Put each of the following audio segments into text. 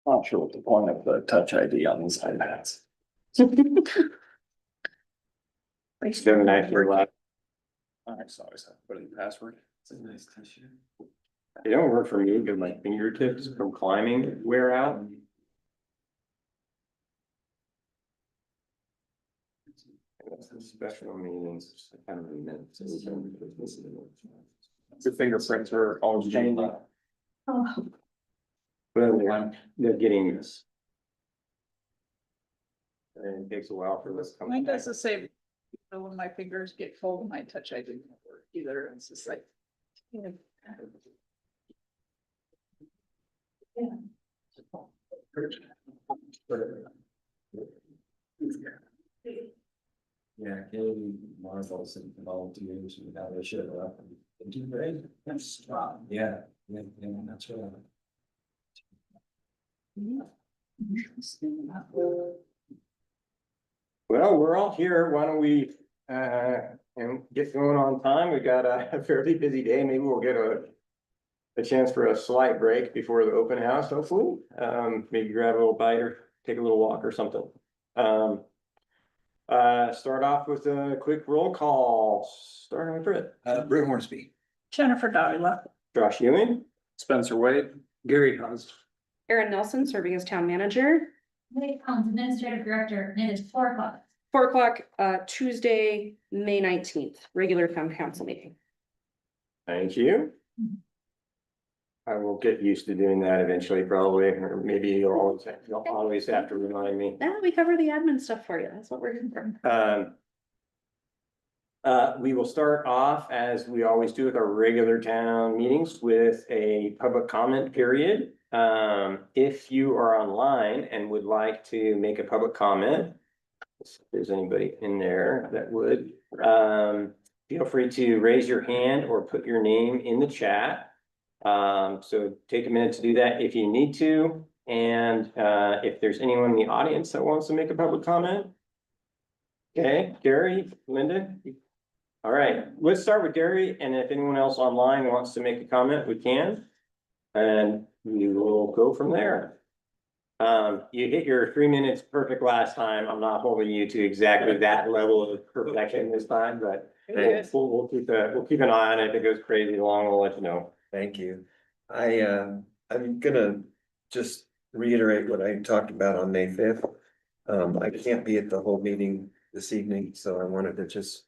Not sure what the point of the touch ID on these iPads. Thanks, Kevin. Nice for last. Alright, so I always have to put in the password. It's a nice t-shirt. It don't work for me because my fingertips from climbing wear out. Special meetings. I kind of meant to. Your fingerprints are always changing. Oh, But they're getting this. And it takes a while for this. to come mine back. does the same. So when my fingers get cold, my touch ID doesn't work either. It's just like. Yeah. Yeah, Katie marvels and volunteers and how they show up and do great. That's strong. Yeah, yeah, that's right. Well, we're all here. Why don't we, and get going on time? We got a fairly busy day. Maybe we'll get a chance for a slight break before the open house, hopefully. Maybe grab a little bite or take a little walk or something. Start off with a quick roll call, starting with Britt. Brent Hornsby. Jennifer Dowla. Josh Ewing, Spencer Wade, Gary Huns. Erin Nelson serving as town manager. Wade Collins, administrative director, and it is 4 o'clock. 4 o'clock, Tuesday, May 19th, regular town council meeting. thank you. I will get used to doing that eventually, probably, or maybe you'll always have to remind me. Yeah, we cover the admin stuff for you. That's what we're here for. We will start off, as we always do with our regular town meetings, with a public comment period. If you are online and would like to make a public comment, if there's anybody in there that would, feel free to raise your hand or put your name in the chat. So take a minute to do that if you need to. And if there's anyone in the audience that wants to make a public comment. Okay, Gary, Linda. All right, let's start with Gary, and if anyone else online wants to make a comment, we can. And we will go from there. You hit your 3 minutes perfect last time. I'm not holding you to exactly that level of perfection this time, but we'll keep an eye on it. If it goes crazy long, we'll let you know. Thank you. I'm gonna just reiterate what I talked about on May 5th. I can't be at the whole meeting this evening, so I wanted to just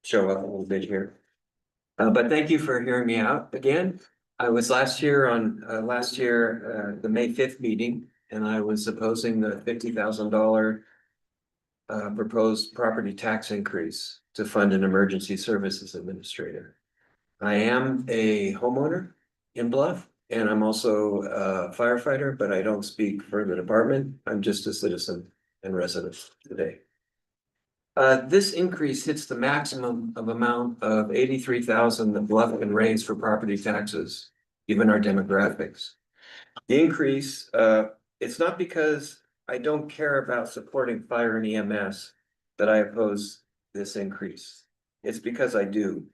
show up a little bit here. But thank you for hearing me out again. I was last year, the May 5th meeting, and I was opposing the $50,000 proposed property tax increase to fund an emergency services administrator. I am a homeowner in Bluff, and I'm also a firefighter, but I don't speak for the department. I'm just a citizen and resident today. This increase hits the maximum of amount of $83,000 that Bluff can raise for property taxes, given our demographics. The increase, it's not because I don't care about supporting fire and EMS that I oppose this increase. It's because I do.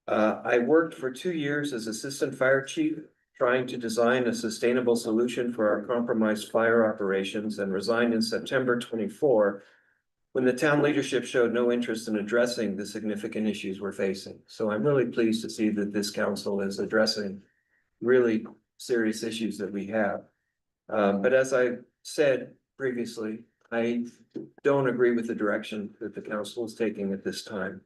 I worked for 2 years as assistant fire chief, trying to design a sustainable solution for our compromised fire operations, and resigned in September 24 when the town leadership showed no interest in addressing the significant issues we're facing. So I'm really pleased to see that this council is addressing really serious issues that we have. But as I said previously, I don't agree with the direction that the council is taking at this time.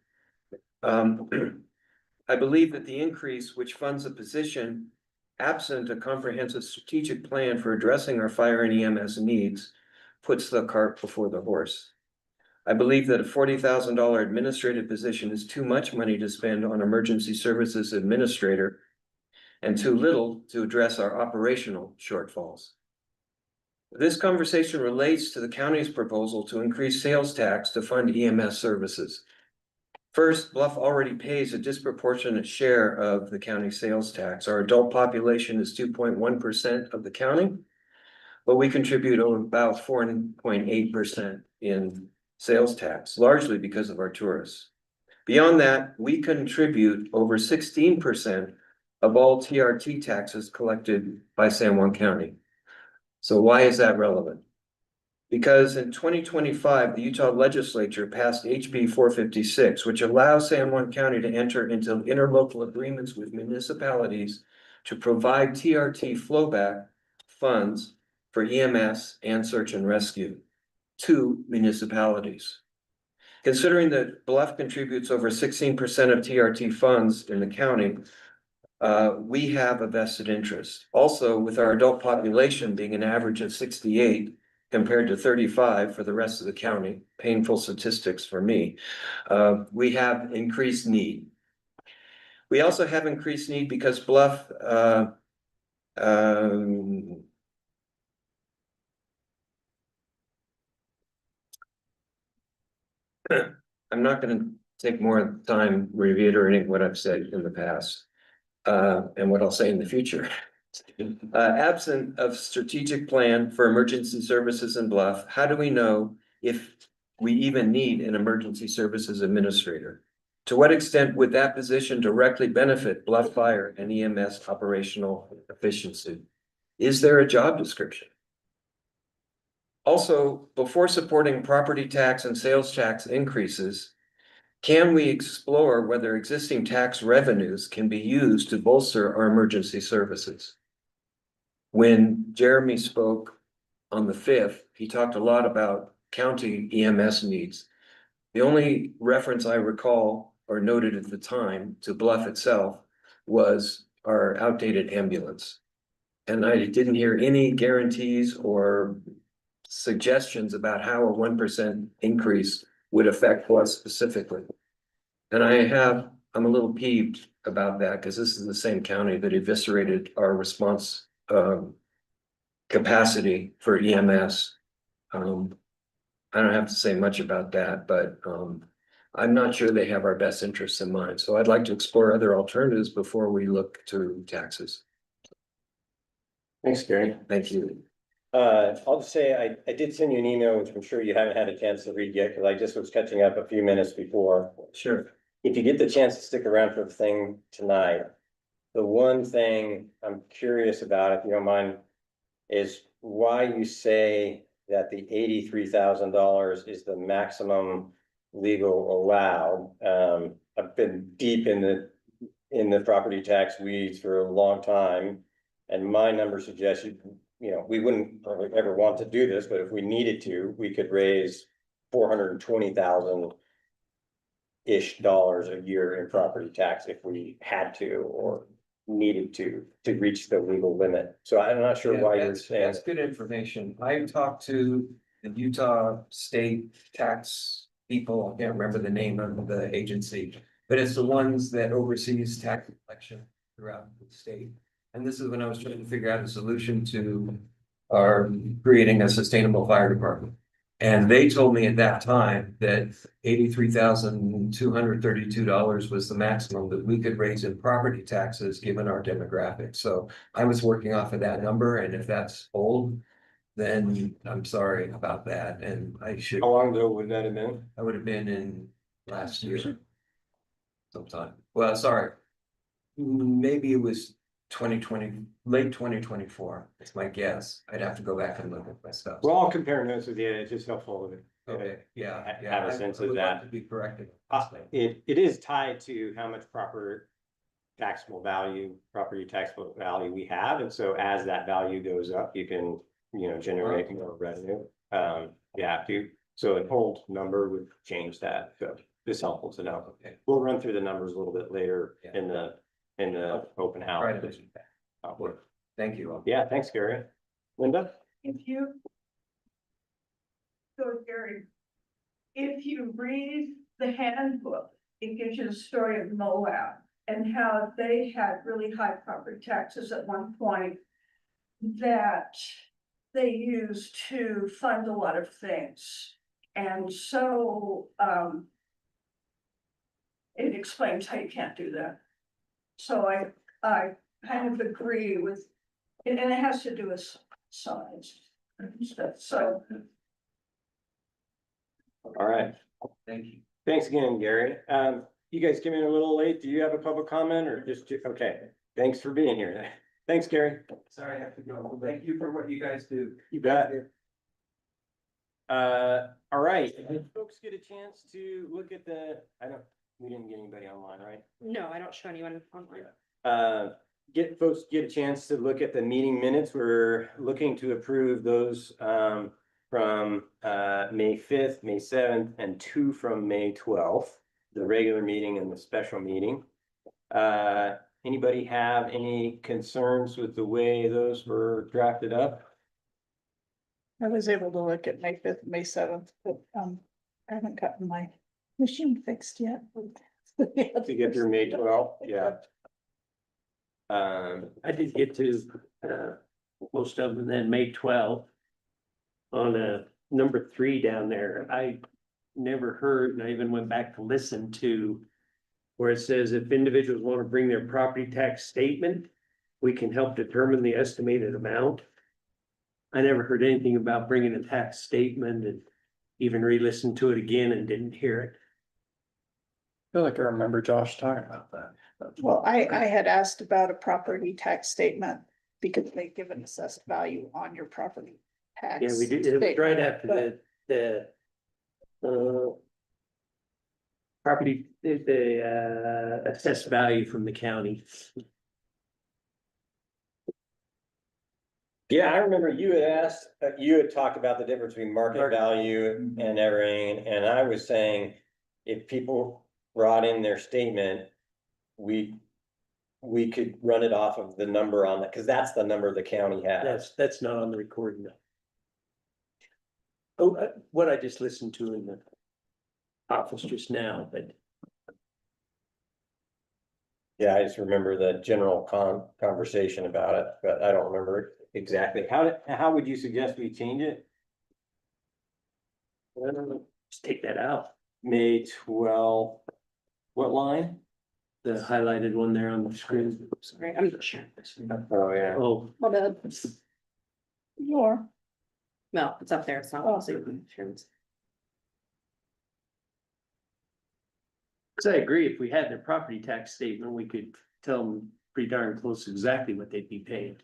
I believe that the increase, which funds a position absent a comprehensive strategic plan for addressing our fire and EMS needs, puts the cart before the horse. I believe that a $40,000 administrative position is too much money to spend on emergency services administrator and too little to address our operational shortfalls. This conversation relates to the county's proposal to increase sales tax to fund EMS services. First, Bluff already pays a disproportionate share of the county sales tax. Our adult population is 2.1% of the county, but we contribute about 4.8% in sales tax, largely because of our tourists. Beyond that, we contribute over 16% of all TRT taxes collected by San Juan County. So why is that relevant? Because in 2025, the Utah legislature passed HB 456, which allows San Juan County to enter into interlocal agreements with municipalities to provide TRT flowback funds for EMS and search and rescue to municipalities. Considering that Bluff contributes over 16% of TRT funds in the county, we have a vested interest. Also, with our adult population being an average of 68 compared to 35 for the rest of the county, painful statistics for me, we have increased need. We also have increased need because Bluff, I'm not gonna take more time reiterating what I've said in the past, and what I'll say in the future. Absent of strategic plan for emergency services in Bluff, how do we know if we even need an emergency services administrator? To what extent would that position directly benefit Bluff Fire and EMS operational efficiency? Is there a job description? Also, before supporting property tax and sales tax increases, can we explore whether existing tax revenues can be used to bolster our emergency services? When Jeremy spoke on the 5th, he talked a lot about county EMS needs. The only reference I recall or noted at the time to Bluff itself was our outdated ambulance. And I didn't hear any guarantees or suggestions about how a 1% increase would affect us specifically. And I'm a little peeved about that because this is the same county that eviscerated our response capacity for EMS. I don't have to say much about that, but I'm not sure they have our best interests in mind. So I'd like to explore other alternatives before we look to taxes. Thanks, Gary. Thank you. I'll just say, I did send you an email, which I'm sure you haven't had a chance to read yet, because I just was catching up a few minutes before. Sure. If you get the chance to stick around for the thing tonight, the one thing I'm curious about, if you don't mind, is why you say that the $83,000 is the maximum legal allowed. I've been deep in the property tax weeds for a long time. And my number suggests we wouldn't probably ever want to do this, but if we needed to, we could raise 420,000 ish dollars a year in property tax if we had to or needed to reach the legal limit. So I'm not sure why you're saying. That's good information. I talked to the Utah State Tax people. I can't remember the name of the agency, but it's the ones that oversees tax collection throughout the state. And this is when I was trying to figure out a solution to our creating a sustainable fire department. And they told me at that time that $83,232 was the maximum that we could raise in property taxes given our demographics. So I was working off of that number, and if that's old, then I'm sorry about that. And I should. How long ago would that have been? I would have been in last year sometime. Well, sorry. Maybe it was 2020, late 2024. That's my guess. I'd have to go back and look at my stuff. Well, I'll compare notes with you. It's just helpful to Okay, yeah. have a sense I of would like that. to be corrected. It is tied to how much property taxable value we have. And so as that value goes up, you can, generate more revenue. You have to. So an old number would change that. So it's helpful to know. Okay. We'll run through the numbers a little bit later Yeah. in the open house. Right. Thank you. Yeah, thanks, Gary. Linda? If you. So Gary, if you read the handbook, it gives you the story of Moab and how they had really high property taxes at one point that they used to fund a lot of things. And so, it explains how you can't do that. So I kind of agree with, and it has to do with size and stuff, so. All right. Thank you. Thanks again, Gary. You guys came in a little late. Do you have a public comment or just, okay, thanks for being here. Thanks, Gary. Sorry, I have to go. Thank you for what you guys do. You bet. All right, did folks get a chance to look at we didn't get anybody online, right? No, I don't show anyone online. Folks get a chance to look at the meeting minutes. We're looking to approve those, from, May 5th, May 7th, and 2 from May 12th, the regular meeting and the special meeting. Anybody have any concerns with the way those were drafted up? I was able to look at May 5th, May 7th, but I haven't gotten my machine fixed yet. To get through May 12th, yeah. I did get to, most of them, then May 12th. On, number 3 down there, I never heard, and I even went back to listen to. Where it says if individuals want to bring their property tax statement, we can help determine the estimated amount. I never heard anything about bringing a tax statement, and even re-listened to it again and didn't hear it. I feel like I remember Josh talking about that. Well, I had asked about a property tax statement because they give an assessed value on your property tax. Yeah, we did, it was right statement, after the property, the assessed value from the county. Yeah, I remember you had asked, you had talked about the difference between market value and everything, and I was saying, if people brought in their statement, we could run it off of the number on that, because that's the number the county has. That's not on the recording though. Oh, what I just listened to in the office just now, but Yeah, I just remember the general conversation about it, but I don't remember exactly. How would you suggest we change it? I don't know, just take that out. May 12, what line? The highlighted one there on the screen. Sorry, I'm not sure. Oh, yeah. Oh, What a. Your, No, it's up there. It's not. Oh. cause I agree, if we had their property tax statement, we could tell them pretty darn close exactly what they'd be paying.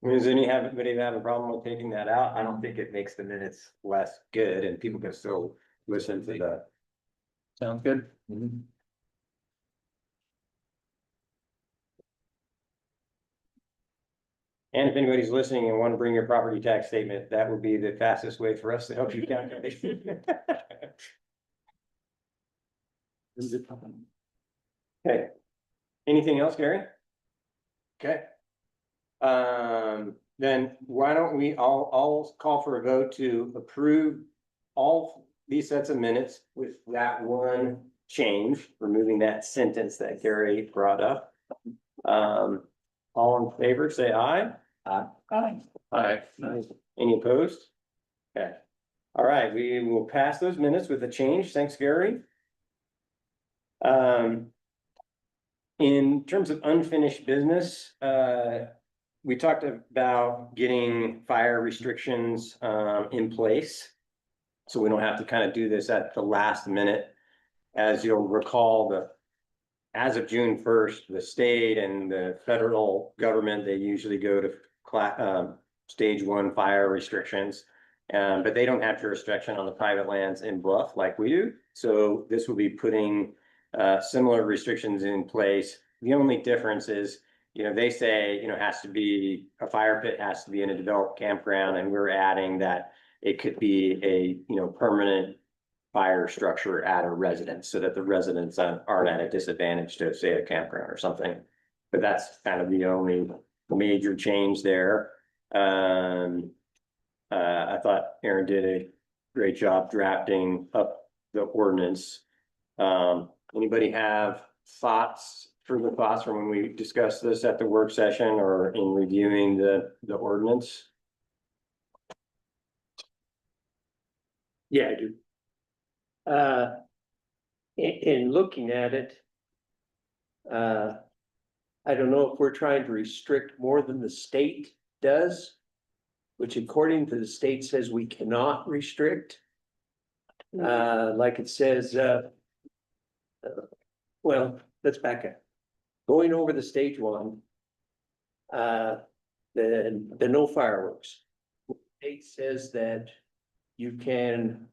Does anybody have a problem with taking that out? I don't think it makes the minutes less good and people can still listen to that. Sounds good. And if anybody's listening and want to bring your property tax statement, that would be the fastest way for us to help you calculate. Okay. Anything else, Gary? Okay. Then why don't I'll call for a vote to approve all these sets of minutes with that one change, removing that sentence that Gary brought up. All in favor, say aye. fine. Aye. Any opposed? Okay. All right, we will pass those minutes with a change. Thanks, Gary. In terms of unfinished business, we talked about getting fire restrictions in place. So we don't have to kind of do this at the last minute. As you'll recall, as of June 1st, the state and the federal government, they usually go to stage 1 fire restrictions. But they don't have jurisdiction on the private lands in Bluff like we do. So this will be putting similar restrictions in place. The only difference is, they say, has to be a fire pit, has to be in a developed campground, and we're adding that it could be a, permanent fire structure at a residence so that the residents aren't at a disadvantage to, say, a campground or something. But that's kind of the only major change there. I thought Aaron did a great job drafting up the ordinance. Anybody have further thoughts from when we discussed this at the work session or in reviewing the ordinance? Yeah, I do. In looking at it, I don't know if we're trying to restrict more than the state does, which according to the state says we cannot restrict. Like it says, well, let's back up. going over the stage one. The no fireworks. State says that you can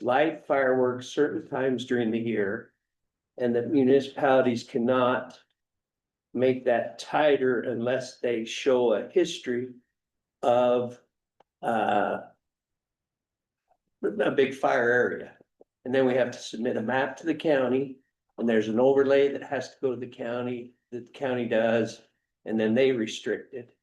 light fireworks certain times during the year. And that municipalities cannot make that tighter unless they show a history of a big fire area. And then we have to submit a map to the county, and there's an overlay that has to go to the county, that the county does, and then they restrict it.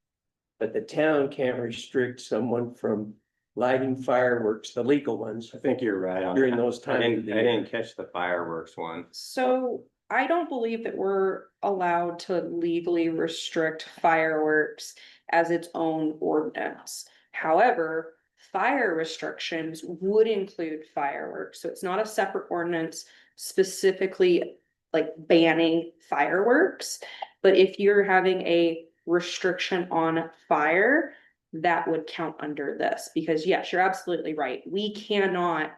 But the town can't restrict someone from lighting fireworks, the legal ones, I think you're right on during that. those I times of didn't, the I year. didn't catch the fireworks one. So I don't believe that we're allowed to legally restrict fireworks as its own ordinance. However, fire restrictions would include fireworks, so it's not a separate ordinance specifically like banning fireworks. But if you're having a restriction on fire, that would count under this, because yes, you're absolutely right. We cannot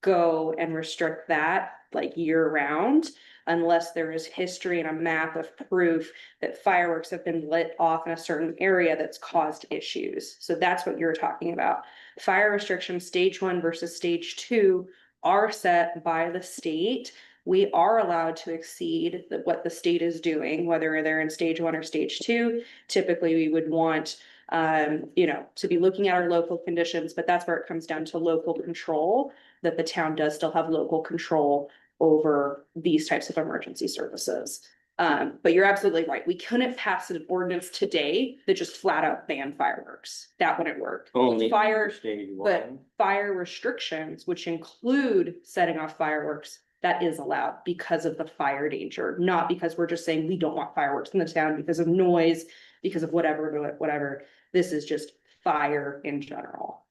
go and restrict that like year round unless there is history and a map of proof that fireworks have been lit off in a certain area that's caused issues. So that's what you're talking about. Fire restrictions, stage 1 versus stage 2 are set by the state. We are allowed to exceed what the state is doing, whether they're in stage 1 or stage 2. Typically, we would want to be looking at our local conditions, but that's where it comes down to local control, that the town does still have local control over these types of emergency services. But you're absolutely right. We couldn't pass an ordinance today that just flat out banned fireworks. That wouldn't work. Only Fire, stage but one. fire restrictions, which include setting off fireworks, that is allowed because of the fire danger, not because we're just saying we don't want fireworks in the town because of noise, because of whatever. This is just fire in general.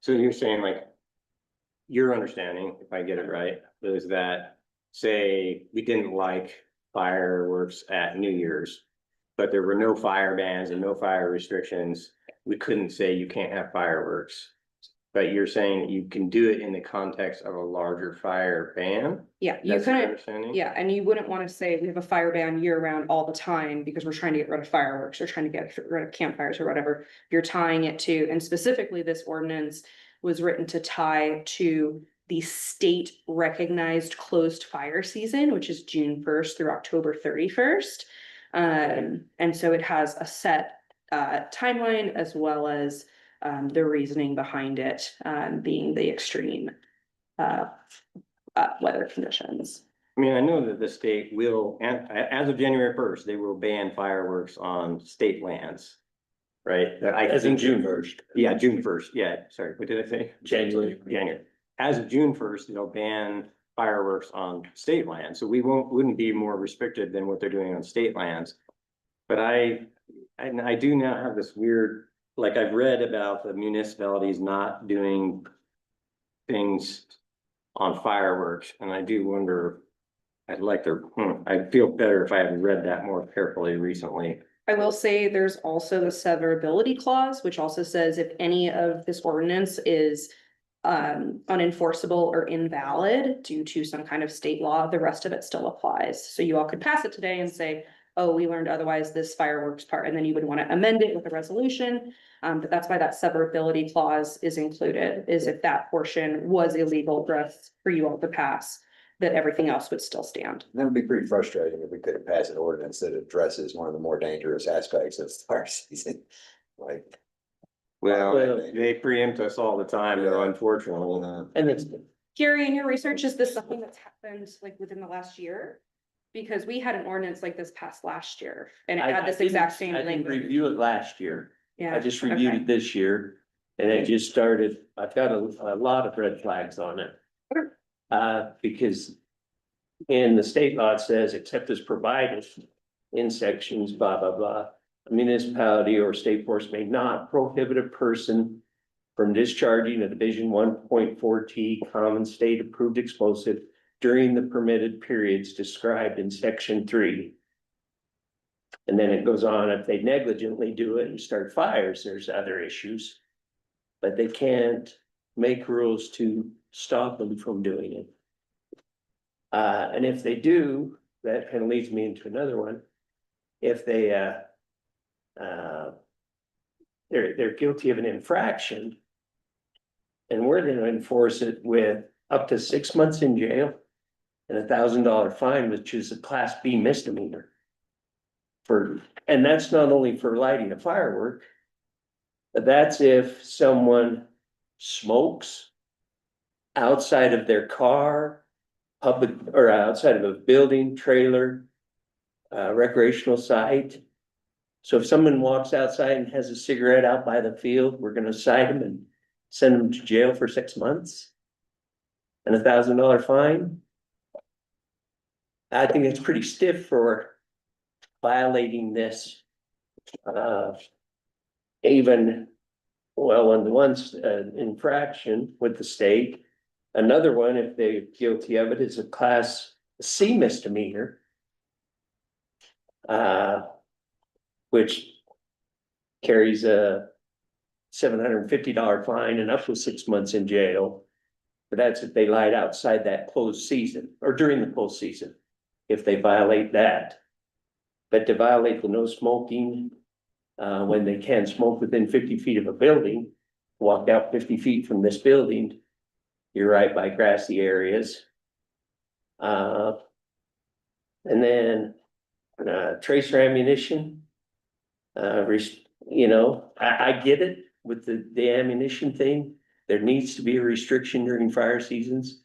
So you're saying like, your understanding, if I get it right, is that, say, we didn't like fireworks at New Year's, but there were no fire bans and no fire restrictions, we couldn't say you can't have fireworks. But you're saying that you can do it in the context of a larger fire ban? Yeah, you That's your couldn't, understanding? yeah, and you wouldn't want to say we have a fire ban year round all the time because we're trying to get rid of fireworks or trying to get rid of campfires or whatever. You're tying it to, and specifically this ordinance was written to tie to the state recognized closed fire season, which is June 1st through October 31st. And so it has a set timeline as well as the reasoning behind it being the extreme weather conditions. I mean, I know that the state will, and as of January 1st, they will ban fireworks on state lands. Right? As in June 1st. Yeah, June 1st. Yeah, sorry, what did I say? January. January. As of June 1st, they'll ban fireworks on state land, so we wouldn't be more restricted than what they're doing on state lands. But I do now have this weird, like I've read about the municipalities not doing things on fireworks, and I do wonder, I'd feel better if I had read that more carefully recently. I will say there's also the severability clause, which also says if any of this ordinance is unenforceable or invalid due to some kind of state law, the rest of it still applies. So you all could pass it today and say, oh, we learned otherwise this fireworks part, and then you would want to amend it with a resolution. But that's why that severability clause is included, is if that portion was illegal for you all to pass, that everything else would still stand. That would be pretty frustrating if we couldn't pass an ordinance that addresses one of the more dangerous aspects of the fire season. Like, Well, Well- they preempt us all the time, though, unfortunately. And it's, Gary, in your research, is this something that's happened like within the last year? Because we had an ordinance like this passed last year and it had this exact same I didn't language. review it last year. Yeah. I just reviewed okay. it this year. And it just started, I've got a lot of red flags on it. Okay. Because in the state law, it says, except as provided in sections, blah, blah, blah. A municipality or state force may not prohibit a person from discharging a Division 1.4 T common state approved explosive during the permitted periods described in section 3. And then it goes on, if they negligently do it and start fires, there's other issues. But they can't make rules to stop them from doing it. And if they do, that kind of leads me into another one. If they, they're guilty of an infraction. And we're gonna enforce it with up to 6 months in jail and $1,000 fine, which is a class B misdemeanor. And that's not only for lighting a firework. But that's if someone smokes outside of their car, public, or outside of a building, trailer, recreational site. So if someone walks outside and has a cigarette out by the field, we're gonna cite them and send them to jail for 6 months. And $1,000 fine. I think it's pretty stiff for violating this. Even, well, on the one's infraction with the state. Another one, if they're guilty of it, is a class C misdemeanor. Which carries a $750 fine and up to 6 months in jail. But that's if they light outside that closed season or during the closed season, if they violate that. But to violate the no smoking, when they can smoke within 50 feet of a building, walk out 50 feet from this building, you're right by grassy areas. And then tracer ammunition. You know, I get it with the ammunition thing. There needs to be a restriction during fire seasons.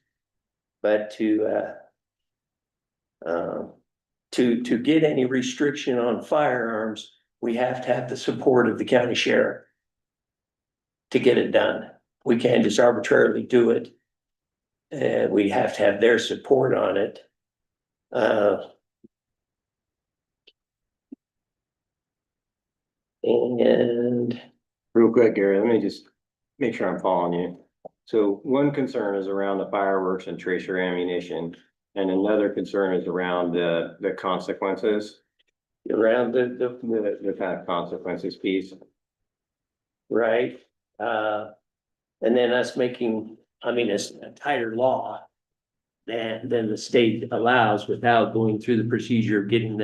But to get any restriction on firearms, we have to have the support of the county sheriff to get it done. We can't just arbitrarily do it. And we have to have their support on it. And Real quick, Gary, let me just make sure I'm following you. So one concern is around the fireworks and tracer ammunition, and another concern is around the consequences. around The kind of consequences piece. right? And then us making, I mean, it's a tighter law than the state allows without going through the procedure of getting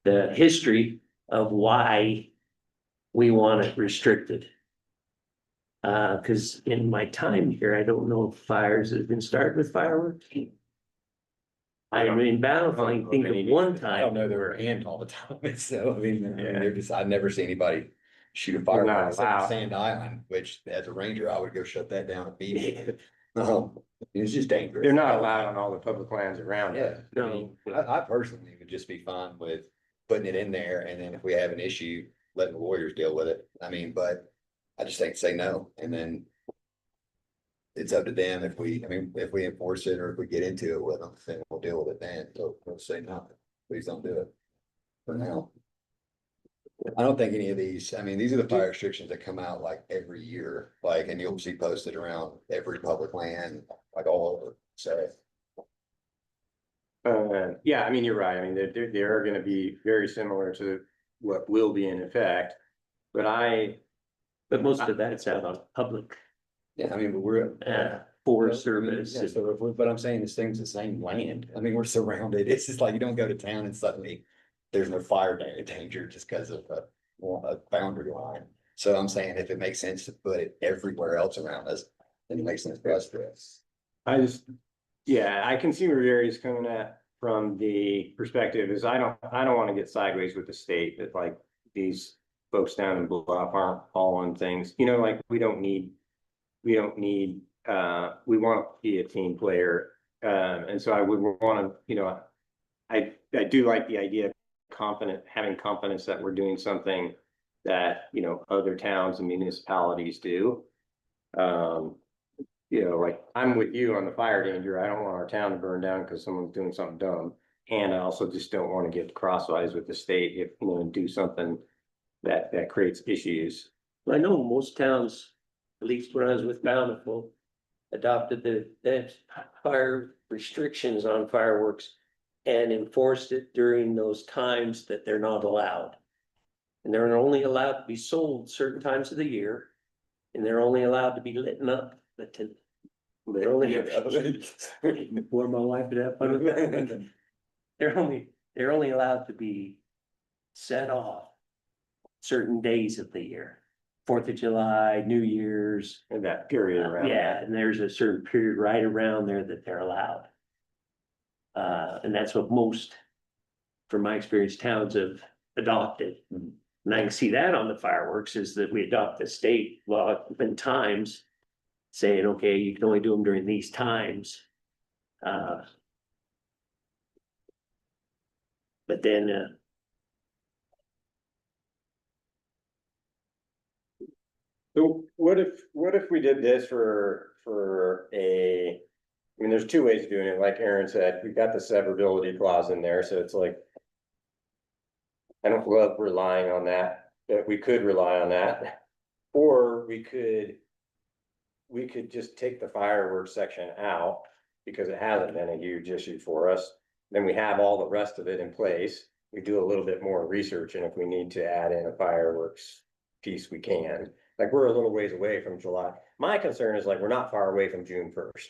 the history of why we want it restricted. Cause in my time here, I don't know if fires have been started with fireworks. I mean, Battlefield, I think of one I don't time, know they were aimed all the time, so I mean, they're just, I've never seen anybody shoot a not firework except allowed. for Sand Island, which as a ranger, I would go shut that down immediately. It's just dangerous. They're not allowed on all the public lands around Yeah, it. I mean, I personally would just be fine with putting it in there, and then if we have an issue, letting the Warriors deal with it. I mean, but I just think say no, and then it's up to them if if we enforce it or if we get into it with them, then we'll deal with it then. So we'll say no, please don't do it for now. I don't think any of these, I mean, these are the fire restrictions that come out like every year, like, and you'll see posted around every public land, like all over, so. Yeah, I mean, you're right. I mean, they are gonna be very similar to what will be in effect. But most of that's out on public, Yeah, I mean, but we're. Forest Service. Yeah, so but I'm saying this thing's the same land. I mean, we're surrounded. It's just like you don't go to town and suddenly there's no fire danger just because of a boundary line. So I'm saying if it makes sense to put it everywhere else around us, then it makes sense for us to. Yeah, I can see where Gary's coming at from the perspective is I don't want to get sideways with the state that like these folks down in Bluff aren't following things, you know, like we want to be a team player. And so I would want to, you know, I do like the idea of having confidence that we're doing something that, you know, other towns and municipalities do. You know, like I'm with you on the fire danger. I don't want our town to burn down because someone's doing something dumb. And I also just don't want to get crosswise with the state if, you know, do something that creates issues. I know most towns, at least when I was with Bountiful, adopted the fire restrictions on fireworks and enforced it during those times that they're not allowed. And they're only allowed to be sold certain times of the year, and they're only allowed to be lit up. They're only before my wife would have fun with that. they're only allowed to be set off certain days of the year. 4th of July, New Year's. In that period around. Yeah, and there's a certain period right around there that they're allowed. And that's what most, from my experience, towns have adopted. And I can see that on the fireworks is that we adopt the state law in times. Saying, okay, you can only do them during these times. But then, So what if we did this for I mean, there's two ways of doing it, like Aaron said, we've got the severability clause in there, so it's like. I don't love relying on that, but we could rely on that, or we could just take the fireworks section out, because it hasn't been a huge issue for us. Then we have all the rest of it in place, we do a little bit more research, and if we need to add in a fireworks piece, we can. Like, we're a little ways away from July. My concern is like, we're not far away from June 1st.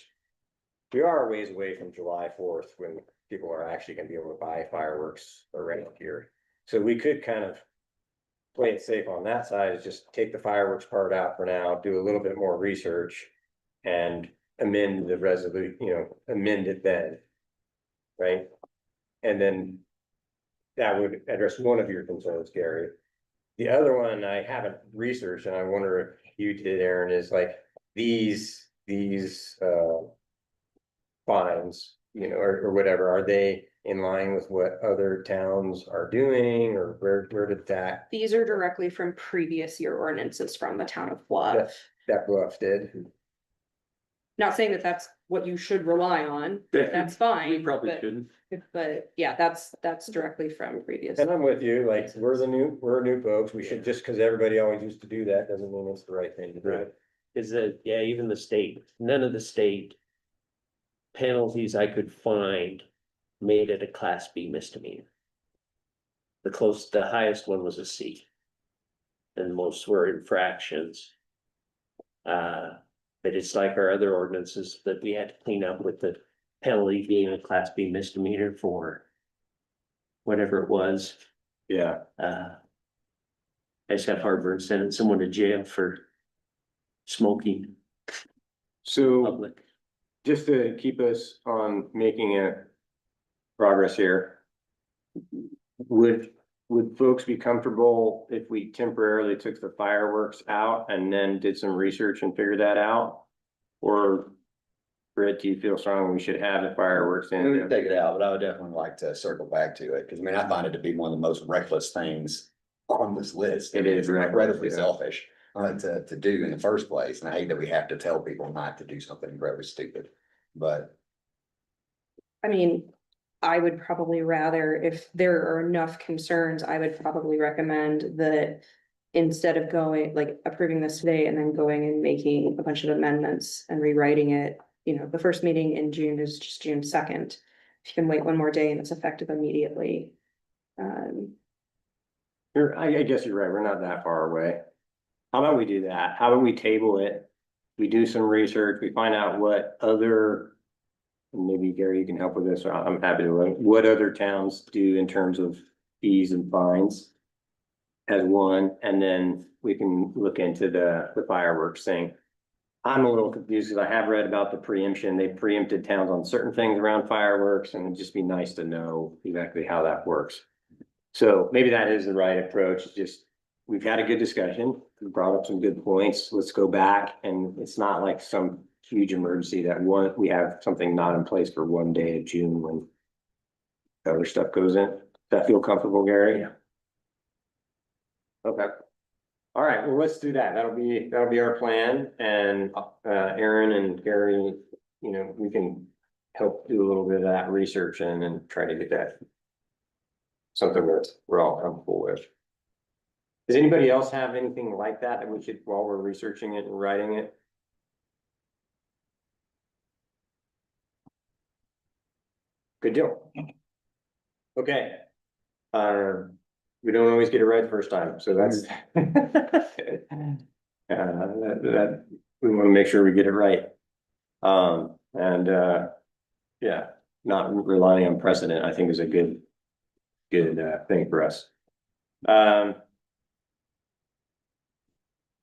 We are a ways away from July 4th, when people are actually gonna be able to buy fireworks around here. So we could kind of play it safe on that side, is just take the fireworks part out for now, do a little bit more research. And amend the resolution, amend it then. Right? And then that would address one of your concerns, Gary. The other one I haven't researched, and I wonder if you did, Aaron, is like these fines, or whatever, are they in line with what other towns are doing, or where did that? These are directly from previous year ordinances from the town of Bluff. That Bluff did? Not saying that that's what you should rely on, that's fine. we probably but- shouldn't. But yeah, that's directly from previous. And I'm with you, like, we're new folks, we should, just because everybody always used to do that, doesn't mean it's the right thing to do. Right. Is that, yeah, even the state, none of the state penalties I could find made it a class B misdemeanor. The highest one was a C. And most were infractions. But it's like our other ordinances that we had to clean up with the penalty being a class B misdemeanor for whatever it was. Yeah. I just got heartburn sending someone to jail for smoking So public. just to keep us on making a progress here. Would folks be comfortable if we temporarily took the fireworks out and then did some research and figured that out? Or Brett, do you feel strongly we should have the fireworks We can in? take it out, but I would definitely like to circle back to it, because I mean, I find it to be one of the most reckless things on this list. It is It's reckless, incredibly yeah. selfish to do in the first place, and I hate that we have to tell people not to do something incredibly stupid, but. I mean, I would probably rather, if there are enough concerns, I would probably recommend that. Instead of going, like approving this today and then going and making a bunch of amendments and rewriting it, the first meeting in June is just June 2nd. If you can wait one more day and it's effective immediately. I guess you're right, we're not that far away. How about we do that? How about we table it? We do some research, we find out what other. Maybe Gary, you can help with this, or I'm happy to, what other towns do in terms of fees and fines. As one, and then we can look into the fireworks thing. I'm a little confused because I have read about the preemption. They preempted towns on certain things around fireworks, and it'd just be nice to know exactly how that works. So maybe that is the right approach. It's just, we've had a good discussion. We brought up some good points. Let's go back, and it's not like some huge emergency that we have something not in place for one day of June when other stuff goes in. Does that feel comfortable, Gary? Yeah. Okay. All right, well, let's do that. That'll be our plan, and Aaron and Gary, we can help do a little bit of that research and try to get that. Something we're all comfortable with. Does anybody else have anything like that we should, while we're researching it and writing it? Good deal. Okay. We don't always get it right the first time, so that's. That we want to make sure we get it right. Yeah, not relying on precedent, I think is a good thing for us.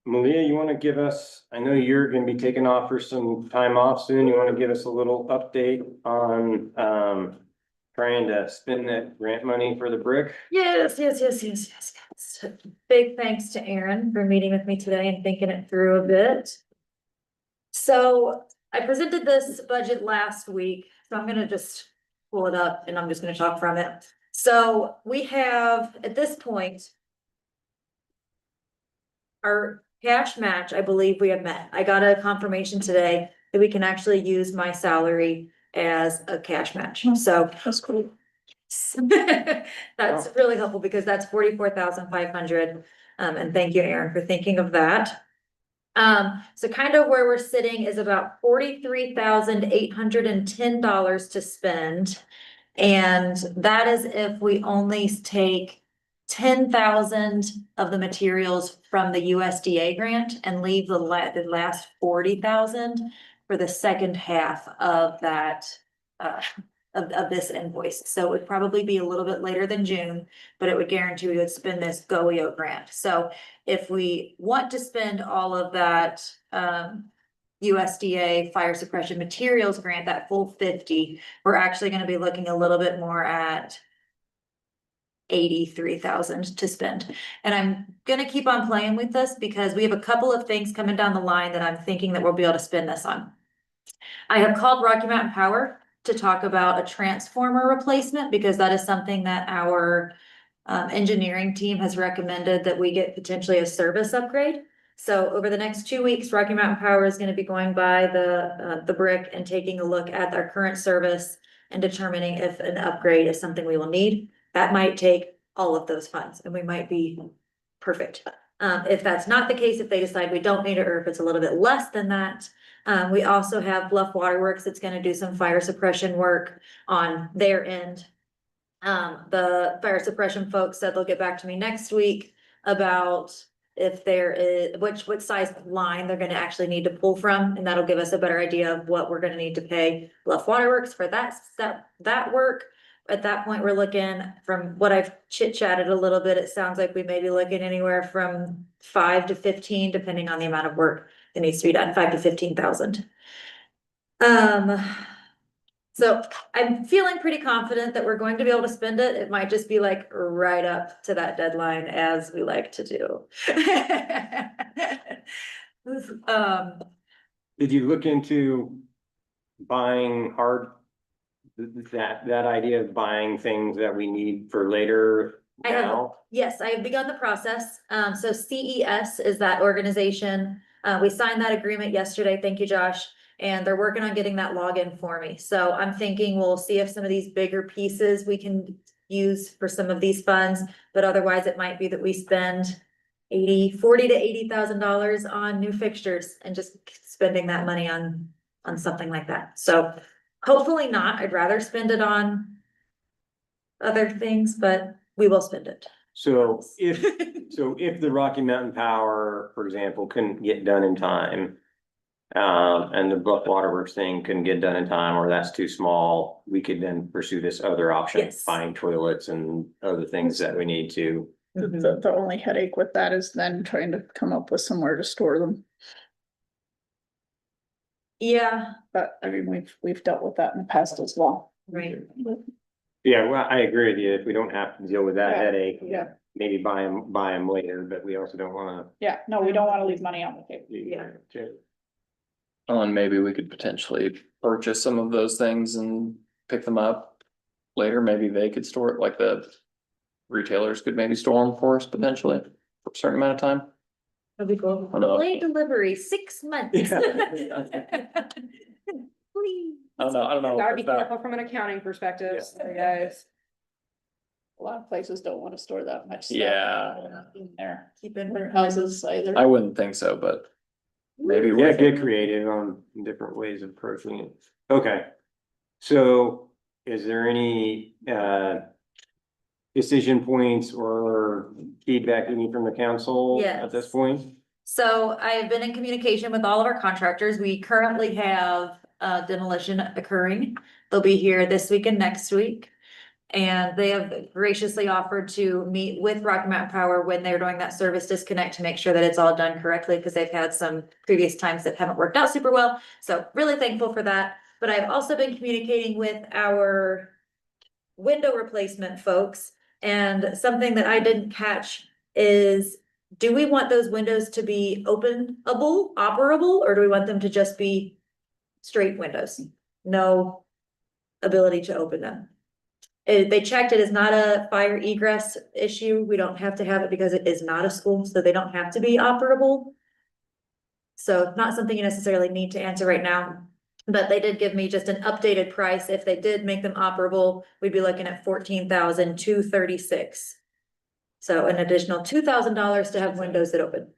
Malia, you want to give us, I know you're going to be taking off for some time off soon. You want to give us a little update on trying to spend that grant money for the brick? Yes. Big thanks to Aaron for meeting with me today and thinking it through a bit. So I presented this budget last week, so I'm gonna just pull it up and I'm just gonna talk from it. So we have, at this point, our cash match, I believe we have met. I got a confirmation today that we can actually use my salary as a cash match, so. That's cool. That's really helpful because that's 44,500. And thank you, Aaron, for thinking of that. So kind of where we're sitting is about $43,810 to spend. And that is if we only take 10,000 of the materials from the USDA grant and leave the last 40,000 for the second half of that, of this invoice. So it would probably be a little bit later than June, but it would guarantee we would spend this GOEO grant. So if we want to spend all of that, USDA fire suppression materials grant, that full 50, we're actually gonna be looking a little bit more at 83,000 to spend. And I'm gonna keep on playing with this because we have a couple of things coming down the line that I'm thinking that we'll be able to spend this on. I have called Rocky Mountain Power to talk about a transformer replacement because that is something that our engineering team has recommended that we get potentially a service upgrade. So over the next 2 weeks, Rocky Mountain Power is going to be going by the brick and taking a look at our current service and determining if an upgrade is something we will need. That might take all of those funds and we might be perfect. If that's not the case, if they decide we don't need it, or if it's a little bit less than that, we also have Bluff Waterworks that's gonna do some fire suppression work on their end. The fire suppression folks said they'll get back to me next week about if there is, what size line they're gonna actually need to pull from, and that'll give us a better idea of what we're gonna need to pay Bluff Waterworks for that work. At that point, we're looking, from what I've chit chatted a little bit, it sounds like we may be looking anywhere from 5 to 15, depending on the amount of work that needs to be done, 5 to 15,000. So I'm feeling pretty confident that we're going to be able to spend it. It might just be like right up to that deadline, as we like to do. Did you look into buying that idea of buying things that we need for later now? Yes, I have begun the process. So CES is that organization. We signed that agreement yesterday. Thank you, Josh. And they're working on getting that login for me. So I'm thinking we'll see if some of these bigger pieces we can use for some of these funds, but otherwise it might be that we spend $40,000 to $80,000 on new fixtures and just spending that money on something like that. So hopefully not. I'd rather spend it on other things, but we will spend it. So if the Rocky Mountain Power, for example, couldn't get done in time, and the Bluff Waterworks thing couldn't get done in time, or that's too small, we could then pursue this other option, Yes. buying toilets and other things that we need to. The only headache with that is then trying to come up with somewhere to store them. Yeah, But I mean, we've dealt with that in the past as well. right. Yeah, well, I agree with you. If we don't have to deal with that Yeah, headache, yeah. maybe buy them later, but we also don't wanna. Yeah, no, we don't wanna leave money on the table. Yeah. And maybe we could potentially purchase some of those things and pick them up later. Maybe they could store it, like the retailers could maybe store them for us potentially for a certain amount of time. That'd be cool. I know. Late delivery, 6 months. Please. I don't know. Gotta be if that- careful from an accounting perspective, sorry, guys. A lot of places don't wanna store that much stuff. Yeah. In their Keep in warehouses either. I wouldn't think so, but maybe. Yeah, with get it. creative on different ways of approaching it. Okay. So is there any decision points or feedback you need from the council at this Yes. point? So I have been in communication with all of our contractors. We currently have demolition occurring They'll be here this week and next week. And they have graciously offered to meet with Rocky Mountain Power when they're doing that service disconnect to make sure that it's all done correctly, because they've had some previous times that haven't worked out super well. So really thankful for that. But I've also been communicating with our window replacement folks. And something that I didn't catch is, do we want those windows to be openable, operable, or do we want them to just be straight windows? No ability to open them. They checked, it is not a fire egress issue. We don't have to have it because it is not a school, so they don't have to be operable. So not something you necessarily need to answer right now, but they did give me just an updated price. If they did make them operable, we'd be looking at $14,236. So an additional $2,000 to have windows that open.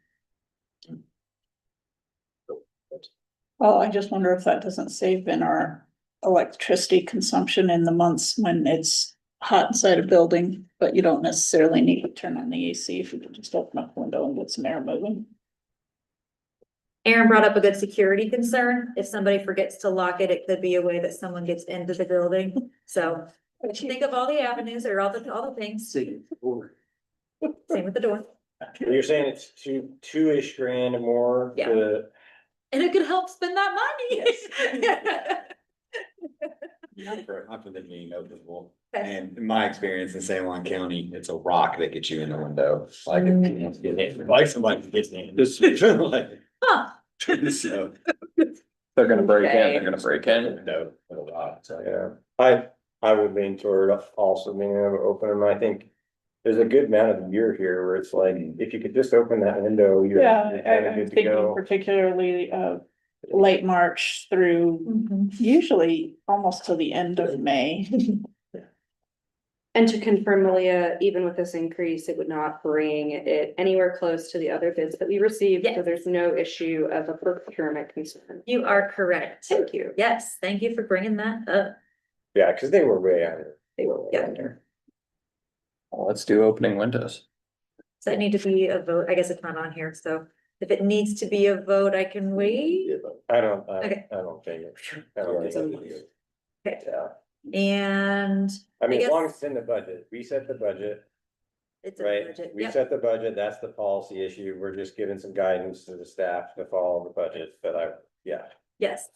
Well, I just wonder if that doesn't save in our electricity consumption in the months when it's hot inside a building, but you don't necessarily need to turn on the AC if you can just open up the window and get some air moving. Aaron brought up a good security concern. If somebody forgets to lock it, it could be a way that someone gets into the building. So think of all the avenues or all the things. Same with the door. You're saying it's two-ish grand or more Yeah. to, And it could help spend that money. Not for them being openable. Okay. And in my experience in San Juan County, it's a rock that gets you in the window, like if you want to get in, like somebody gets in. Just like. Huh. So, They're gonna break in, Okay. they're gonna break in. no, a lot, so. yeah, I would lean toward also being able to open them. I think there's a good amount of the year here where it's like, if you could just open that window, you're Yeah, you're kind of I'm good to thinking go. particularly late March through Mhm. usually almost to the end of May. And to confirm, Malia, even with this increase, it would not bring it anywhere close to the other bids that we received, so Yes. there's no issue of a procurement concern. You are correct. Thank you. Yes, thank you for bringing that up. Yeah, cause they were way under. They were way Yeah. under. Well, let's do opening windows. Does that need to be a vote? I guess it's not on here, so if it needs to be a vote, I can wait. I don't Okay. think it. I don't think it. Okay. Yeah, And I mean, I as long guess- as it's in the budget, we set the budget, it's a right? budget. We Yep. set the budget, that's the policy issue. We're just giving some guidance to the staff to follow the budget, but yeah. Yes.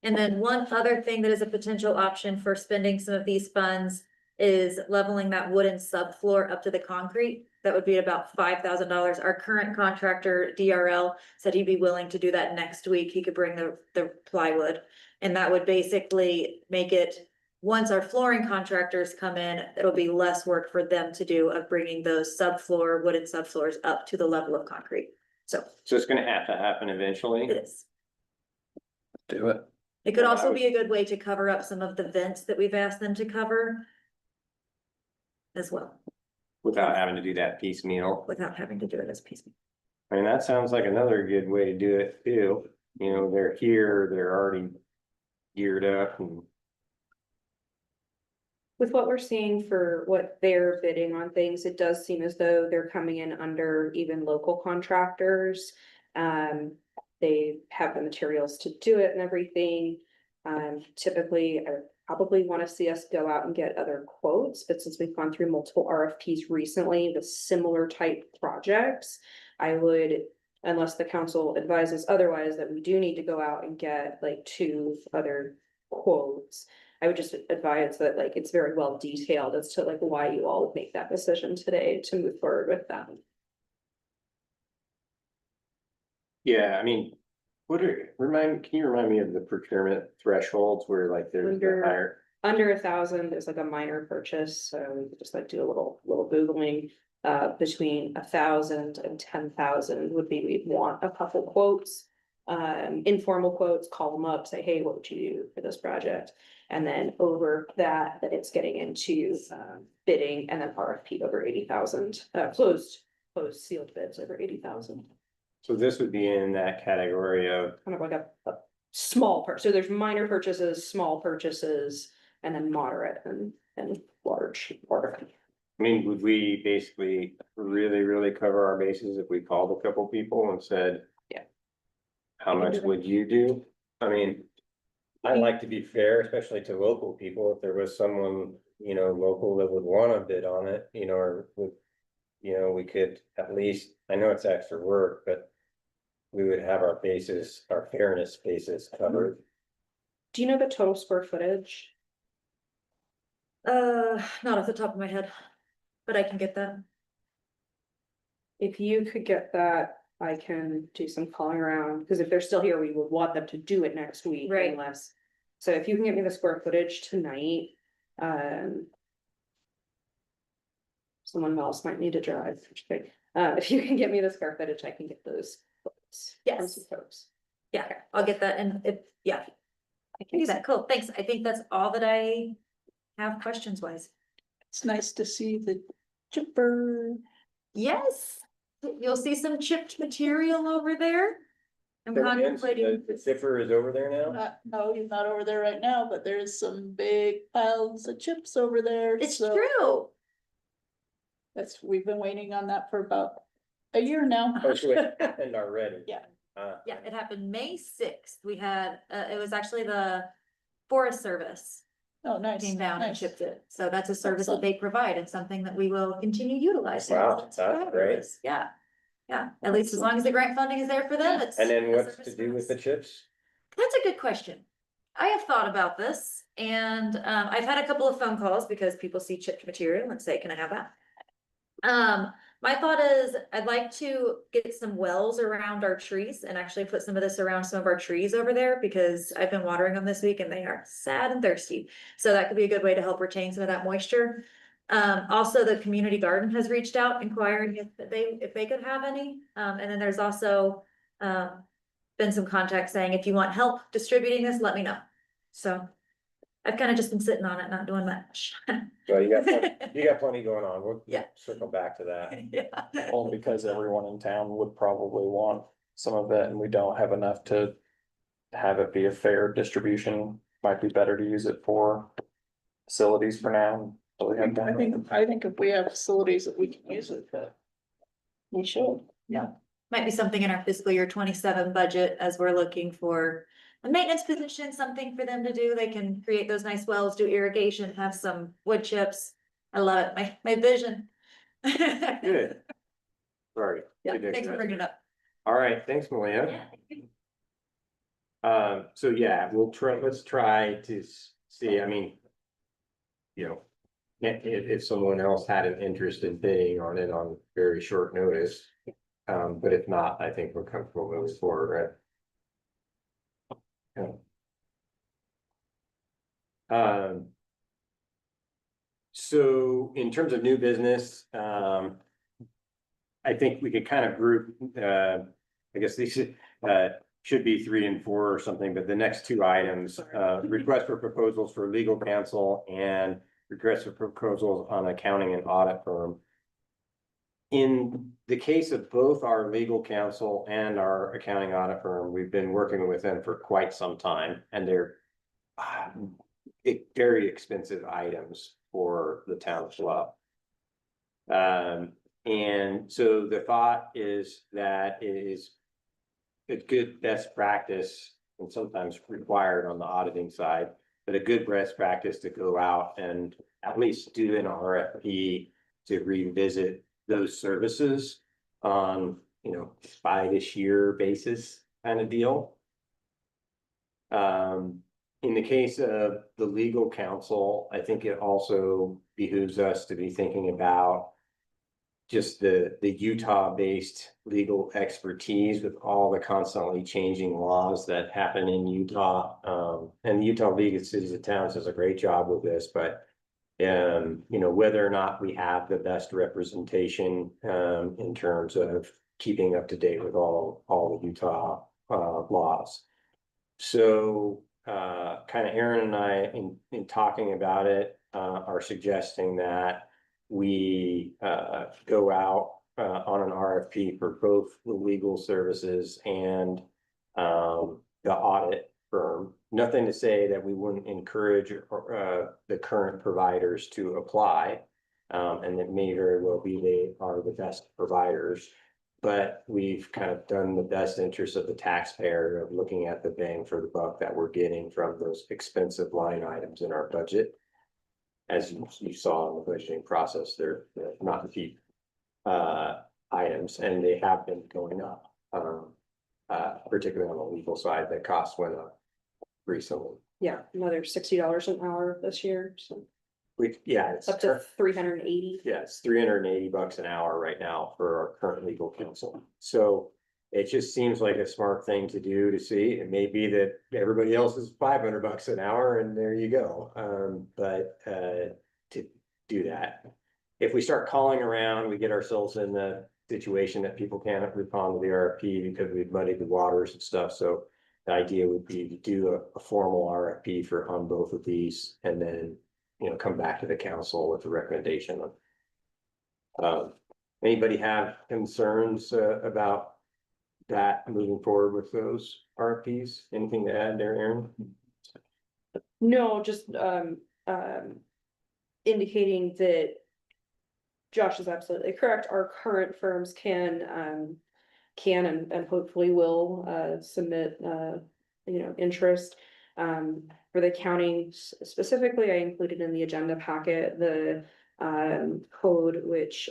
And then one other thing that is a potential option for spending some of these funds is leveling that wooden subfloor up to the concrete. That would be about $5,000. Our current contractor, DRL, said he'd be willing to do that next week. He could bring the plywood. And that would basically make it, once our flooring contractors come in, it'll be less work for them to do of bringing those wooden subfloors up to the level of concrete. So So it's gonna have to happen eventually. it is. Do it. It could Yeah, I also would- be a good way to cover up some of the vents that we've asked them to cover as well, Without having to do that piecemeal. without having to do it as piecemeal. I mean, that sounds like another good way to do it too. You know, they're here, they're already geared up and. With what we're seeing for what they're bidding on things, it does seem as though they're coming in under even local contractors. They have the materials to do it and everything. Typically, I probably want to see us go out and get other quotes, but since we've gone through multiple RFPs recently with similar type projects, I would, unless the council advises otherwise, that we do need to go out and get like 2 other quotes. I would just advise that like it's very well detailed as to like why you all would make that decision today to move forward with them. Yeah, I mean, can you remind me of the procurement thresholds where like there's the Under- higher? Under 1,000, there's like a minor purchase, so we could just like do a little Googling. Between 1,000 and 10,000 would be, we'd want a couple quotes. Informal quotes, call them up, say, hey, what would you do for this project? And then over that it's getting into bidding and then RFP over 80,000, closed sealed bids over 80,000. So this would be in that category of, Kind of like a small so there's minor purchases, small purchases, and then moderate and large RFP. I mean, would we basically really cover our bases if we called a couple people and said? Yeah. How much would you do? I mean, I like to be fair, especially to local people, if there was someone, local that would wanna bid on it, or would. We could at least, I know it's extra work, but. We would have our bases, our fairness bases covered. Do you know the total square footage? Not off the top of my head, but I can get that. If you could get that, I can do some calling around, because if they're still here, we would want them to do it next week Right. unless. So if you can get me the square footage tonight, um. Someone else might need to drive, okay, if you can get me the square footage, I can get those. quotes from Yes. some folks. Yeah, I'll get that, and yeah, I can do that, cool, thanks, I think that's all that I have questions wise. It's nice to see the chipper. Yes, you'll see some chipped material over there. I'm contemplating, The zipper is over there now? No, he's not over there right now, but there's some big piles of chips over there. it's so true. we've been waiting on that for about a year now. Oh, so it happened already? Yeah. Yeah, it happened May 6th, we had, it was actually the Forest Service Oh, nice. came down and nice. chipped it, so that's a service that Excellent. they provide, and something that we will continue utilizing. Wow, That's that's great. fabulous. Yeah, yeah, at least as long as the grant funding is there for them, it's. And then a what's service to for do with us. the chips? That's a good question. I have thought about this, and I've had a couple of phone calls because people see chipped material and say, can I have that? My thought is I'd like to get some wells around our trees and actually put some of this around some of our trees over there, because I've been watering them this week and they are sad and thirsty. So that could be a good way to help retain some of that moisture. Also the community garden has reached out inquiring if they could have any. And then there's also, been some contacts saying, if you want help distributing this, let me know. So I've kind of just been sitting on it, not doing much. Well, you got plenty going on. We'll Yeah. circle back to that. Yeah. Well, because everyone in town would probably want some of it and we don't have enough to. Have it be a fair distribution, might be better to use it for facilities for now. So we have I think if we have facilities that we can use it, that we should. Yeah, might be something in our fiscal year 27 budget as we're looking for a maintenance position, something for them to do. They can create those nice wells, do irrigation, have some wood chips. I love it, my vision. Good. Sorry. Yeah, Good thanks for exercise. bringing it up. All right, thanks, Malia. Yeah. So yeah, let's try to see, I mean. If someone else had an interest in bidding on it on very short notice. But if not, I think we're comfortable moving forward, right? Yeah. So in terms of new business, I think we could kind of group, I guess these, should be 3 and 4 or something, but the next 2 items, request for proposals for legal counsel and request for proposals on accounting and audit firm. In the case of both our legal counsel and our accounting audit firm, we've been working with them for quite some time, and they're very expensive items for the town of Bluff. And so the thought is that it is a good best practice, and sometimes required on the auditing side, but a good best practice to go out and at least do an RFP to revisit those services on, by this year basis kind of deal. In the case of the legal counsel, I think it also behooves us to be thinking about just the Utah-based legal expertise with all the constantly changing laws that happen in Utah. And the Utah League of Cities and Towns does a great job with this, but whether or not we have the best representation in terms of keeping up to date with all the Utah laws. So kind of Aaron and I, in talking about it, are suggesting that we go out on an RFP for both the legal services and the audit firm. Nothing to say that we wouldn't encourage the current providers to apply, and it may very well be they are the best providers. But we've kind of done the best interest of the taxpayer of looking at the bang for the buck that we're getting from those expensive line items in our budget. As you saw in the budgeting process, they're not cheap items, and they have been going up. Particularly on the legal side, the cost went up recently. Yeah, another $60 an hour this year, so Yeah, it's up to 380. yeah, it's $380 an hour right now for our current legal counsel. So it just seems like a smart thing to do to see. It may be that everybody else is $500 an hour and there you go. But to do that, if we start calling around, we get ourselves in the situation that people can't respond to the RFP because we've muddied the waters and stuff. So the idea would be to do a formal RFP for on both of these and then, you know, come back to the council with a recommendation. Anybody have concerns about that moving forward with those RFPs? Anything to add there, Aaron? No, just indicating that Josh is absolutely correct. Our current firms can and hopefully will submit interest. For the county specifically, I included in the agenda packet the code which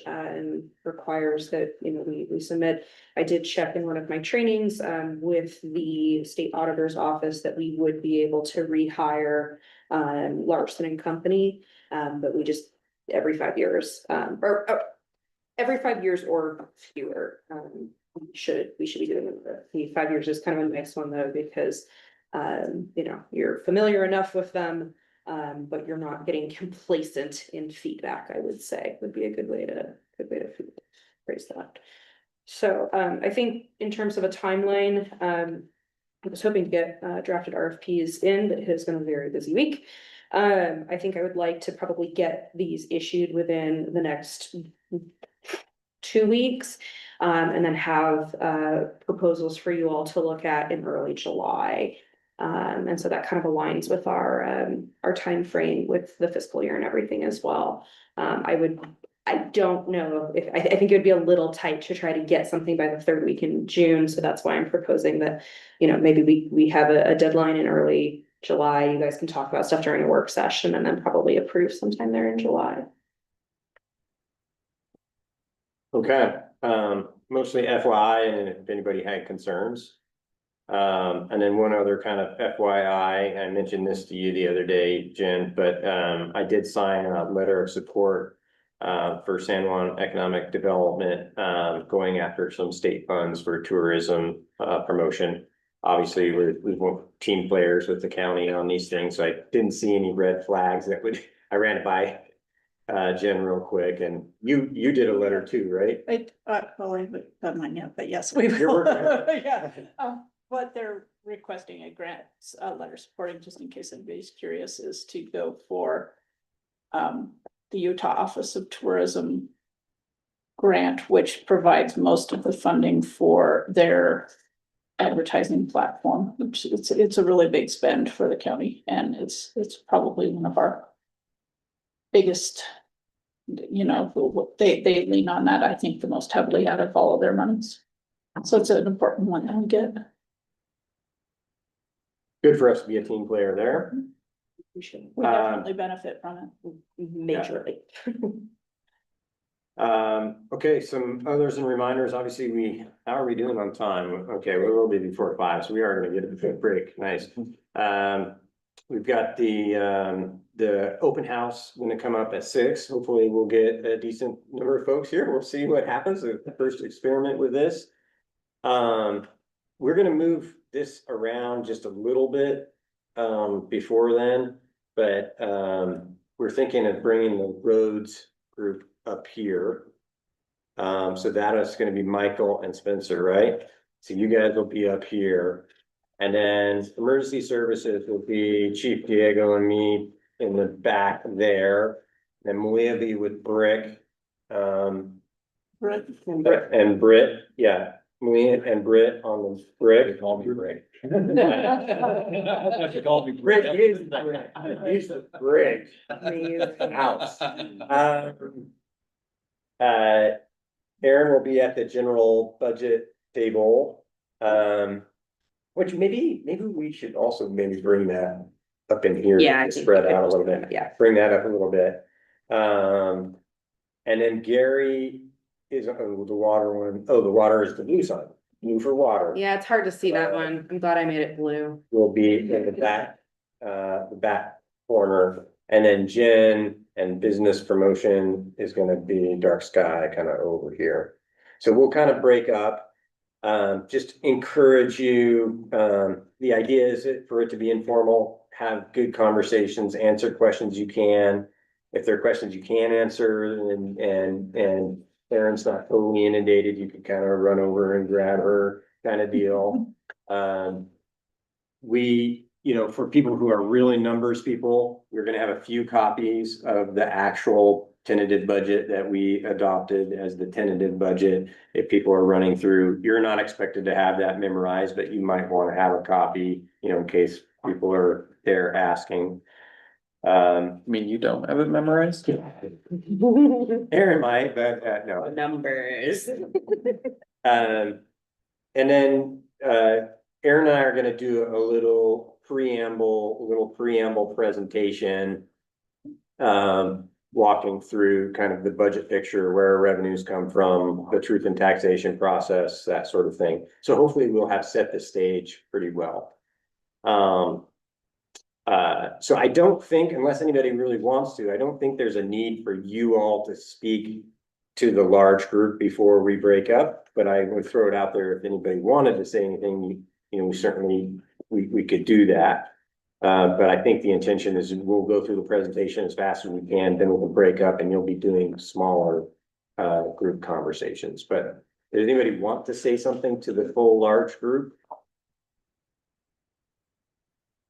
requires that we submit. I did check in one of my trainings with the state auditor's office that we would be able to rehire Larson and Company, but we just every 5 years or every 5 years or fewer. We should be doing it. The 5 years is kind of a nice one though, because you're familiar enough with them, but you're not getting complacent in feedback, I would say would be a good way to phrase that. So I think in terms of a timeline, I was hoping to get drafted RFPs in, but it has been a very busy week. I think I would like to probably get these issued within the next 2 weeks. And then have proposals for you all to look at in early July. And so that kind of aligns with our time frame with the fiscal year and everything as well. I don't know if I think it would be a little tight to try to get something by the 3rd week in June. So that's why I'm proposing that, maybe we have a deadline in early July. You guys can talk about stuff during a work session and then probably approve sometime there in July. Okay, mostly FYI, and if anybody had concerns. And then one other kind of FYI, I mentioned this to you the other day, Jen, but I did sign a letter of support for San Juan Economic Development, going after some state funds for tourism promotion. Obviously, we want team players with the county on these things, so I didn't see any red flags that would, I ran it by Jen real quick, and you did a letter too, right? Well, I haven't done mine yet, but yes, we You're will. working on it. Yeah, what they're requesting a grant, letter supporting, just in case anybody's curious, is to go for the Utah Office of Tourism grant, which provides most of the funding for their advertising platform, which it's a really big spend for the county, and it's probably one of our biggest, they lean on that, I think, the most heavily out of all of their monies. So it's an important one to get. Good for us to be a team player there. We should We definitely benefit from it. majorly. Okay, some others and reminders, obviously how are we doing on time? Okay, we're a little bit before 5, so we are gonna get a break, nice. We've got the open house gonna come up at 6, hopefully we'll get a decent number of folks here, we'll see what happens, the first experiment with this. We're gonna move this around just a little bit before then, but we're thinking of bringing the roads group up here. So that is gonna be Michael and Spencer, right? So you guys will be up here. And then emergency services will be Chief Diego and me in the back there. Then Malia be with Brick. Right. And Britt, yeah. Malia and Britt on the Brick. Call me Rick. Brick is the Brick. He's the Brick. Amazing. House. Aaron will be at the general budget table. Which maybe we should also maybe bring that up in here. Yeah, I to think Spread we could out a just- little bit. yeah. Bring that up a little bit. And then Gary is, oh, the water one. Oh, the water is the blue sign, blue for water. Yeah, it's hard to see that one. I'm glad I made it blue. Will be in the back corner. And then Jen and business promotion is gonna be dark sky kind of over here. So we'll kind of break up. Just encourage you, the idea is for it to be informal, have good conversations, answer questions you can. If there are questions you can't answer and Aaron's not totally inundated, you can kind of run over and grab her kind of deal. For people who are really numbers people, we're gonna have a few copies of the actual tentative budget that we adopted as the tentative budget. If people are running through, you're not expected to have that memorized, but you might want to have a copy, in case people are there asking. I mean, you don't have it memorized? Aaron might, but no. Numbers. And then Aaron and I are gonna do a little preamble presentation. Walking through kind of the budget picture, where our revenues come from, the truth in taxation process, that sort of thing. So hopefully we'll have set the stage pretty well. So I don't think, unless anybody really wants to, I don't think there's a need for you all to speak to the large group before we break up, but I would throw it out there if anybody wanted to say anything, we certainly, we could do that. But I think the intention is we'll go through the presentation as fast as we can, then we'll break up and you'll be doing smaller group conversations. But does anybody want to say something to the full large group?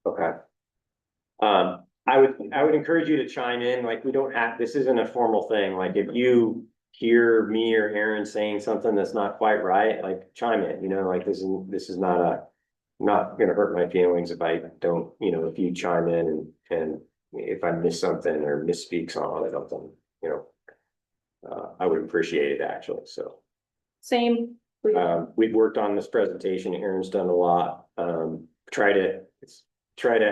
Okay. I would encourage you to chime in, like we don't have, this isn't a formal thing, like if you hear me or Aaron saying something that's not quite right, like chime in, like this is not gonna hurt my feelings if I don't, if you chime in and if I miss something or misspeak on something, I would appreciate it actually, so. Same. We've worked on this presentation, Aaron's done a lot, try to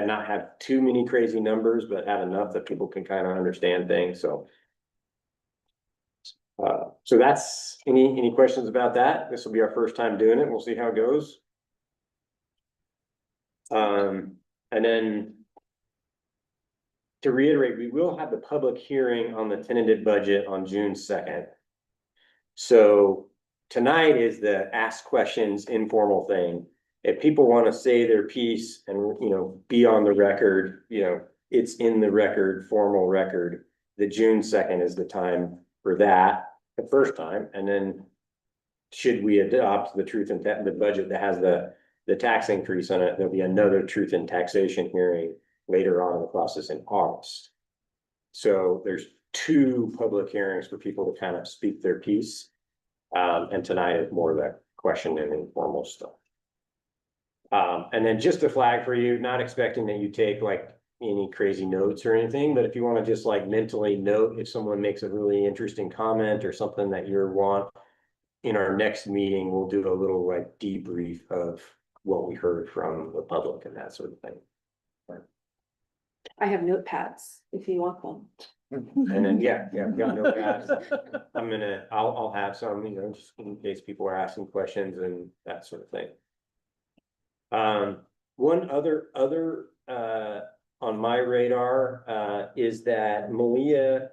not have too many crazy numbers, but have enough that people can kind of understand things, so. So that's, any questions about that? This will be our first time doing it, we'll see how it goes. And then to reiterate, we will have the public hearing on the tentative budget on June 2nd. So tonight is the ask questions informal thing. If people want to say their piece and, be on the record, it's in the record, formal record. The June 2nd is the time for that, the first time. And then should we adopt the truth and the budget that has the tax increase on it, there'll be another truth and taxation hearing later on in the process in August. So there's 2 public hearings for people to kind of speak their piece. And tonight is more of that question and informal stuff. And then just a flag for you, not expecting that you take like any crazy notes or anything, but if you want to just like mentally note if someone makes a really interesting comment or something that you want, in our next meeting, we'll do a little like debrief of what we heard from the public and that sort of thing. I have notepads if you want them. And then, I've got notepads. I'll have some, just in case people are asking questions and that sort of thing. One other on my radar is that Malia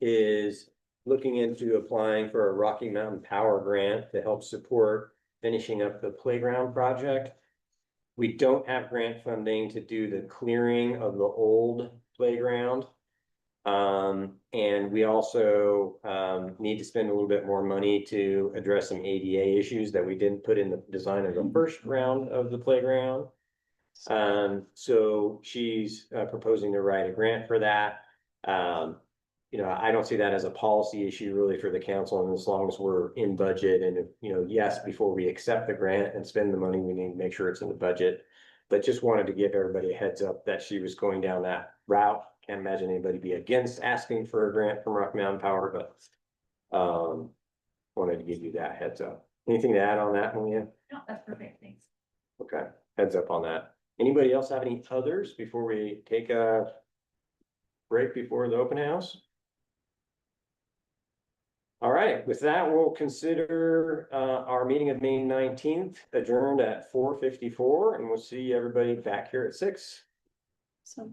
is looking into applying for a Rocky Mountain Power grant to help support finishing up the playground project. We don't have grant funding to do the clearing of the old playground. And we also need to spend a little bit more money to address some ADA issues that we didn't put in the design of the first round of the playground. So she's proposing to write a grant for that. I don't see that as a policy issue really for the council, and as long as we're in budget and, yes, before we accept the grant and spend the money, we need to make sure it's in the budget. But just wanted to give everybody a heads up that she was going down that route. Can't imagine anybody be against asking for a grant from Rocky Mountain Power, but Wanted to give you that heads up. Anything to add on that, Malia? No, that's perfect, thanks. Okay, heads up on that. Anybody else have any others before we take a break before the open house? All right, with that, we'll consider our meeting of May 19th adjourned at 4:54, and we'll see everybody back here at 6. So.